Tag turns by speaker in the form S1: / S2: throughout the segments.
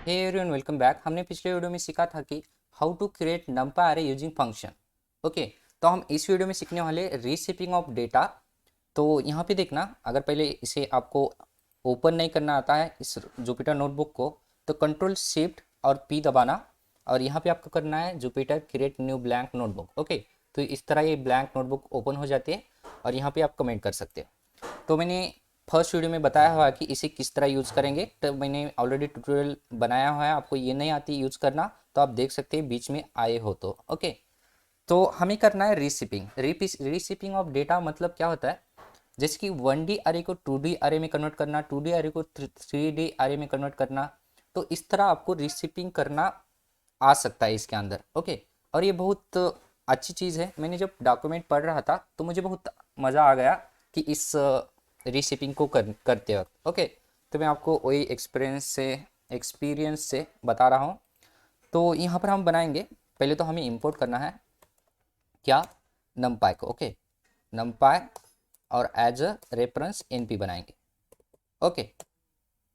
S1: Hey everyone, welcome back. हमने पिछले video में सीखा था कि हाउ टू क्रिएट नंपाई अरे यूजिंग फंक्शन। ओके, तो हम इस वीडियो में सीखने वाले रीशेपिंग ऑफ डेटा। तो यहाँ पे देखना, अगर पहले इसे आपको ओपन नहीं करना आता है इस जुपिटर नोटबुक को, तो कंट्रोल शिफ्ट और पी दबाना, और यहाँ पे आपको करना है Jupiter create new blank notebook. Okay, तो इस तरह ये ब्लैंक नोटबुक ओपन हो जाती है और यहाँ पे आप कमेंट कर सकते हो। तो मैंने फर्स्ट वीडियो में बताया हुआ है कि इसे किस तरह यूज़ करेंगे, तो मैंने ऑलरेडी ट्यूटोरियल बनाया हुआ है। आपको ये नहीं आती यूज़ करना तो आप देख सकते हैं बीच में आए हो तो। ओके, तो हमें करना है रीशिपिंग। रीशिपिंग ऑफ डेटा मतलब क्या होता है, जैसे कि 1D अरे को 2D अरे में कन्वर्ट करना, 2D अरे को 3D अरे में कन्वर्ट करना। तो इस तरह आपको रीशिपिंग करना आ सकता है इसके अंदर। ओके, और ये बहुत अच्छी चीज़ है। मैंने जब डॉक्यूमेंट पढ़ रहा था तो मुझे बहुत मज़ा आ गया कि इस रीशिपिंग को करते वक्त। ओके, तो मैं आपको वही एक्सपीरियंस से बता रहा हूँ। तो यहाँ पर हम बनाएंगे, पहले तो हमें इंपोर्ट करना है क्या, नमपाई को। ओके, नमपाई और एज अ रेफरेंस एनपी बनाएंगे। ओके,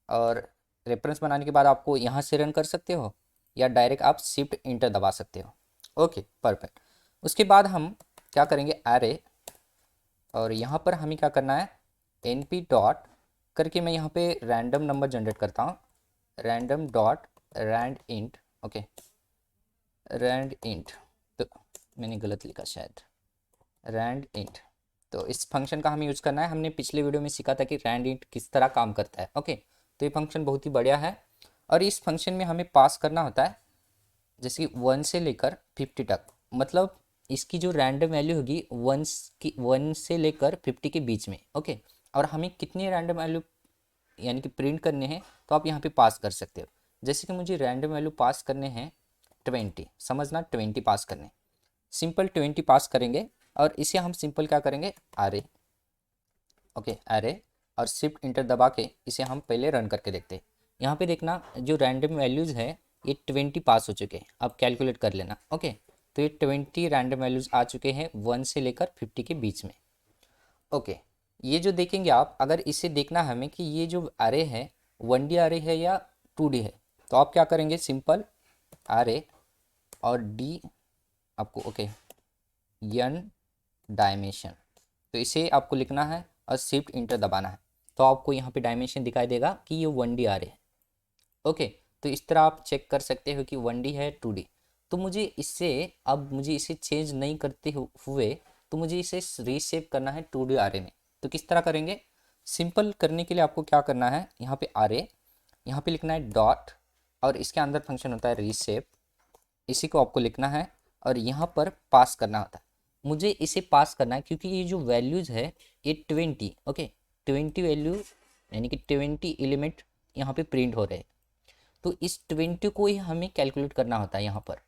S1: और रेफरेंस बनाने के बाद आपको यहाँ से रन कर सकते हो या डायरेक्ट आप शिफ्ट इंटर दबा सकते हो। Okay, perfect. उसके बाद हम क्या करेंगे, एरे, और यहाँ पर हमें क्या करना है, एन पी डॉट करके मैं यहाँ पे रैंडम नंबर जनरेट करता हूँ, random dot rand int. Okay, rand int, तो मैंने गलत लिखा शायद, रैंड इंट। तो इस फंक्शन का हमें यूज़ करना है। हमने पिछले वीडियो में सीखा था कि रैंड इंट किस तरह काम करता है। ओके, तो ये फंक्शन बहुत ही बढ़िया है, और इस फंक्शन में हमें पास करना होता है जैसे कि 1 से लेकर 50 तक। मतलब इसकी जो रैंडम वैल्यू होगी 1 से लेकर 50 के बीच में। ओके, और हमें कितनी रैंडम वैल्यू यानी कि प्रिंट करने हैं तो आप यहाँ पे पास कर सकते हो। जैसे कि मुझे रैंडम वैल्यू पास करने हैं 20, समझना 20 पास करने, सिंपल 20 पास करेंगे, और इसे हम सिंपल क्या करेंगे, आरे। ओके, एरे, और शिफ्ट इंटर दबा के इसे हम पहले रन करके देखते हैं। यहाँ पे देखना, जो रैंडम वैल्यूज़ है ये 20 पास हो चुके हैं। अब कैलकुलेट कर लेना। ओके, तो ये 20 रैंडम वैल्यूज़ आ चुके हैं 1 से लेकर 50 के बीच में। ओके, ये जो देखेंगे आप, अगर इसे देखना है हमें कि ये जो अरे है 1D अरे है या 2D है, तो आप क्या करेंगे, सिंपल अरे और डी आपको, ओके, एन डायमेंशन, तो इसे आपको लिखना है और शिफ्ट इंटर दबाना है। तो आपको यहाँ पे डायमेंशन दिखाई देगा कि ये 1D आ रहे हैं। ओके, तो इस तरह आप चेक कर सकते हो कि 1D है 2D। तो मुझे इससे, अब मुझे इसे चेंज नहीं करते हुए, तो मुझे इसे रीशेप करना है 2D आरे में। तो किस तरह करेंगे, सिंपल करने के लिए आपको क्या करना है, यहाँ पे आरे, यहाँ पे लिखना है डॉट, और इसके अंदर फंक्शन होता है रीशेप, इसी को आपको लिखना है और यहाँ पर पास करना होता है। मुझे इसे पास करना है क्योंकि ये जो वैल्यूज़ है ये 20, ओके, 20 वैल्यू यानी कि 20 एलिमेंट यहाँ पे प्रिंट हो रहे हैं। तो इस 20 को ही हमें कैलकुलेट करना होता है यहाँ पर।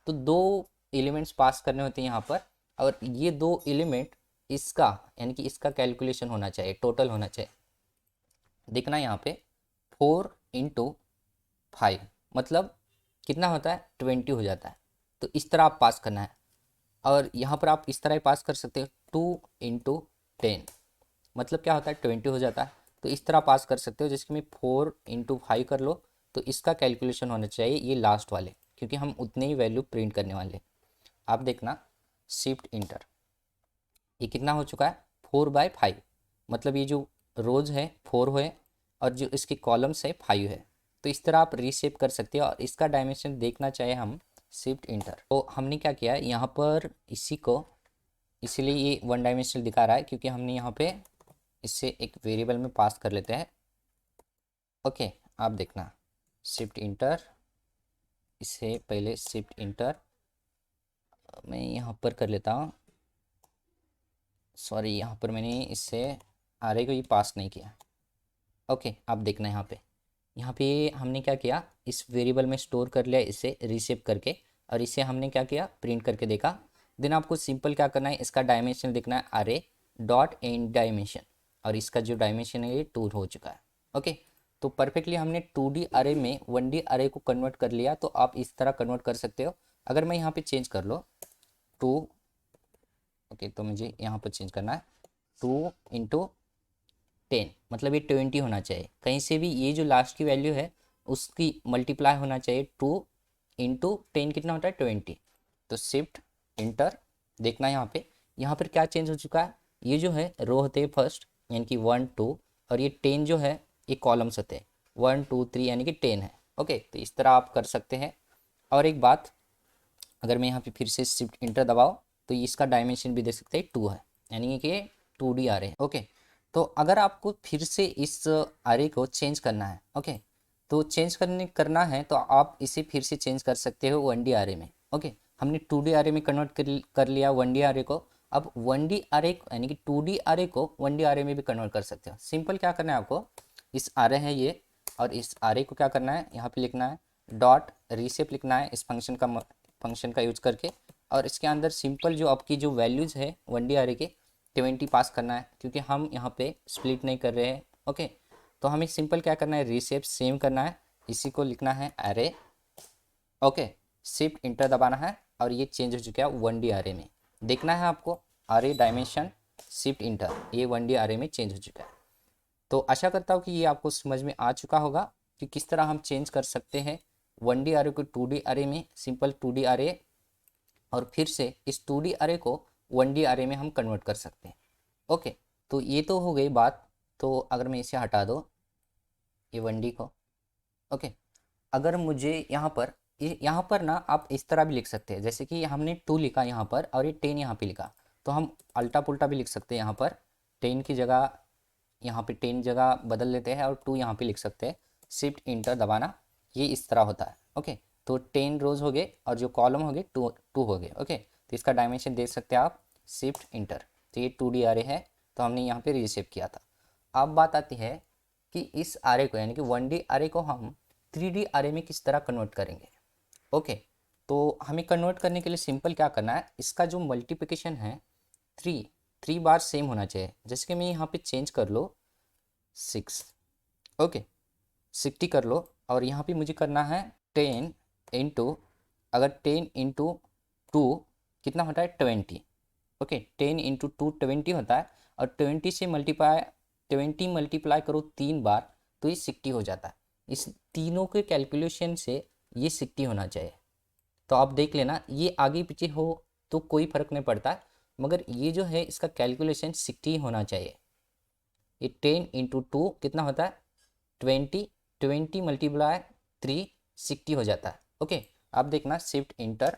S1: तो दो एलिमेंट्स पास करने होते हैं यहाँ पर, और ये दो एलिमेंट इसका यानी कि इसका कैलकुलेशन होना चाहिए, टोटल होना चाहिए। देखना यहाँ पे 4 × 5 मतलब कितना होता है, 20 हो जाता है। तो इस तरह आप पास करना है, और यहाँ पर आप इस तरह ही पास कर सकते हो, 2 × 10 मतलब क्या होता है, 20 हो जाता है। तो इस तरह पास कर सकते हो, जैसे मैं 4 × 5 कर लो, तो इसका कैलकुलेशन होना चाहिए ये लास्ट वाले, क्योंकि हम उतने ही वैल्यू प्रिंट करने वाले। आप देखना, शिफ्ट इंटर, ये कितना हो चुका है, 4/5, मतलब ये जो रोज है 4 है और जो इसकी कॉलम्स है 5 है। तो इस तरह आप रीशेप कर सकते हो, और इसका डायमेंशन देखना चाहिए हम, शिफ्ट इंटर। तो हमने क्या किया यहाँ पर, इसी को, इसीलिए ये 1 डायमेंशनल दिखा रहा है क्योंकि हमने यहाँ पे इससे एक वेरिएबल में पास कर लेते हैं। ओके, आप देखना, शिफ्ट इंटर, इसे पहले शिफ्ट इंटर मैं यहाँ पर कर लेता हूँ, सॉरी यहाँ पर मैंने इससे आरे को ही पास नहीं किया। ओके, आप देखना यहाँ पे हमने क्या किया, इस वेरिएबल में स्टोर कर लिया इसे रीशेप करके, और इसे हमने क्या किया, प्रिंट करके देखा। देन आपको सिंपल क्या करना है, इसका डायमेंशन देखना है, अरे डॉट एंड डायमेंशन, और इसका जो डायमेंशन है ये 2 हो चुका है। ओके, तो परफेक्टली हमने 2D अरे में 1D अरे को कन्वर्ट कर लिया। तो आप इस तरह कन्वर्ट कर सकते हो। अगर मैं यहाँ पे चेंज कर लो 2, ओके, तो मुझे यहाँ पर चेंज करना है 2 × 10 मतलब ये 20 होना चाहिए। कहीं से भी ये जो लास्ट की वैल्यू है उसकी मल्टीप्लाई होना चाहिए 2 इंटू 10 कितना होता है 20। तो शिफ्ट इंटर, देखना यहाँ पर क्या चेंज हो चुका है, ये जो है रो होते हैं फर्स्ट यानी कि 1 2, और ये 10 जो है ये कॉलम्स होते हैं 1 2 3 यानी कि 10 है। ओके, तो इस तरह आप कर सकते हैं। और एक बात, अगर मैं यहाँ पे फिर से शिफ्ट इंटर दबाओ तो इसका डायमेंशन भी देख सकते हैं 2 है, यानी कि 2D आ रहे हैं। ओके, तो अगर आपको फिर से इस आरे को चेंज करना है, ओके, तो चेंज करना है तो आप इसे फिर से चेंज कर सकते हो 1D आरे में। ओके, हमने 2D आरे में कन्वर्ट कर लिया 1D आरे को। अब 1D आरे यानी कि 2D आरे को 1D आरे में भी कन्वर्ट कर सकते हो। सिंपल क्या करना है आपको, इस आरे है ये, और इस आरे को क्या करना है, यहाँ पे लिखना है डॉट रीशेप लिखना है इस फंक्शन का यूज करके, और इसके अंदर सिंपल जो आपकी जो वैल्यूज़ है 1D आरे के 20 पास करना है, क्योंकि हम यहाँ पे स्प्लिट नहीं कर रहे हैं। ओके, तो हमें सिंपल क्या करना है, रीशेप सेम करना है, इसी को लिखना है एरे। ओके, शिफ्ट इंटर दबाना है और ये चेंज हो चुका है 1D आरे में। देखना है आपको आरे डायमेंशन, शिफ्ट इंटर, ये 1D आरे में चेंज हो चुका है। तो आशा करता हूँ कि ये आपको समझ में आ चुका होगा कि किस तरह हम चेंज कर सकते हैं 1D आरे को 2D आरे में, सिंपल 2D आरे, और फिर से इस 2D आरे को 1D आरे में हम कन्वर्ट कर सकते हैं। ओके, तो ये तो हो गई बात। तो अगर मैं इसे हटा दो ये 1D को, ओके, अगर मुझे यहाँ पर ना आप इस तरह भी लिख सकते हैं, जैसे कि हमने 2 लिखा यहाँ पर और ये 10 यहाँ पे लिखा, तो हम अल्टा पुल्टा भी लिख सकते हैं। यहाँ पर 10 की जगह यहाँ पे 10 जगह बदल लेते हैं और 2 यहाँ पे लिख सकते हैं। शिफ्ट इंटर दबाना, ये इस तरह होता है। ओके, तो 10 रोज हो गए और जो कॉलम हो गए 2 हो गए। ओके, तो इसका डायमेंशन देख सकते हैं आप, शिफ्ट इंटर, तो ये 2D आरे है, तो हमने यहाँ पे रीशेप किया था। अब बात आती है कि इस आरे को यानी कि 1D आरे को हम 3D आरे में किस तरह कन्वर्ट करेंगे। ओके, तो हमें कन्वर्ट करने के लिए सिंपल क्या करना है, इसका जो मल्टीप्लिकेशन है 3 बार सेम होना चाहिए। जैसे कि मैं यहाँ पे चेंज कर लो 6, ओके 60 कर लो, और यहाँ पे मुझे करना है 10 इंटू, अगर 10 इंटू 2 कितना होता है 20। ओके, 10 इंटू 2 20 होता है, और 20 मल्टीप्लाई करो 3 बार तो ये 60 हो जाता है। इस तीनों के कैलकुलेशन से ये 60 होना चाहिए। तो आप देख लेना, ये आगे पीछे हो तो कोई फर्क नहीं पड़ता, मगर ये जो है इसका कैलकुलेशन 60 होना चाहिए। ये 10 इंटू 2 कितना होता है 20, 20 मल्टीप्लाई 3 60 हो जाता है। ओके, आप देखना शिफ्ट इंटर,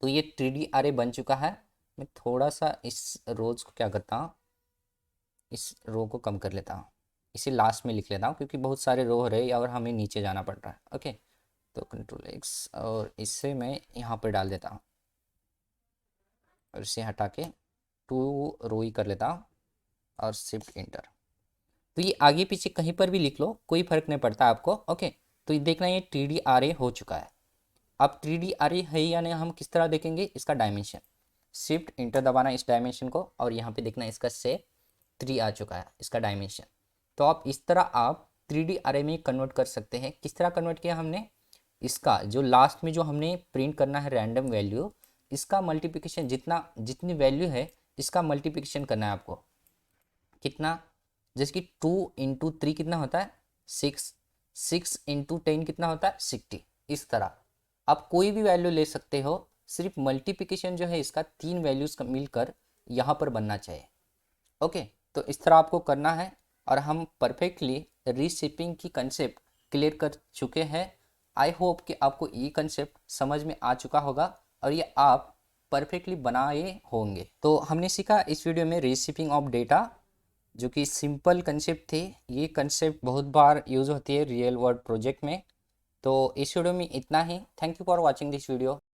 S1: तो ये 3D आरे बन चुका है। मैं थोड़ा सा इस रोज को क्या करता हूँ, इस रो को कम कर लेता हूँ, इसे लास्ट में लिख लेता हूँ क्योंकि बहुत सारे रो हो रहे हैं और हमें नीचे जाना पड़ रहा है। ओके, तो कंट्रोल X, और इससे मैं यहाँ पर डाल देता हूँ और इसे हटा के 2 रो ही कर लेता हूँ और शिफ्ट इंटर। तो ये आगे पीछे कहीं पर भी लिख लो, कोई फर्क नहीं पड़ता आपको। ओके, तो ये देखना ये 3D आरे हो चुका है। अब 3D आरे है या नहीं हम किस तरह देखेंगे, इसका डायमेंशन, शिफ्ट इंटर दबाना इस डायमेंशन को, और यहाँ पे देखना इसका से 3 आ चुका है इसका डायमेंशन। तो आप इस तरह आप 3D आरे में कन्वर्ट कर सकते हैं। किस तरह कन्वर्ट किया हमने, इसका जो लास्ट में जो हमने प्रिंट करना है रैंडम वैल्यू, इसका मल्टीप्लिकेशन जितनी वैल्यू है इसका मल्टीप्लिकेशन करना है आपको। कितना, जैसे कि 2 इंटू 3 कितना होता है 6, 6 इंटू 10 कितना होता है 60। इस तरह आप कोई भी वैल्यू ले सकते हो, सिर्फ मल्टीप्लिकेशन जो है इसका 3 वैल्यूज मिलकर यहाँ पर बनना चाहिए। ओके, तो इस तरह आपको करना है, और हम परफेक्टली रीशेपिंग की कंसेप्ट क्लियर कर चुके हैं। आई होप कि आपको ये कंसेप्ट समझ में आ चुका होगा और ये आप परफेक्टली बनाए होंगे। तो हमने सीखा इस वीडियो में रीशेपिंग ऑफ डेटा, जो कि सिंपल कंसेप्ट थे। ये कंसेप्ट बहुत बार यूज़ होती है रियल वर्ल्ड प्रोजेक्ट में। तो इस वीडियो में इतना ही। Thank you for watching this video.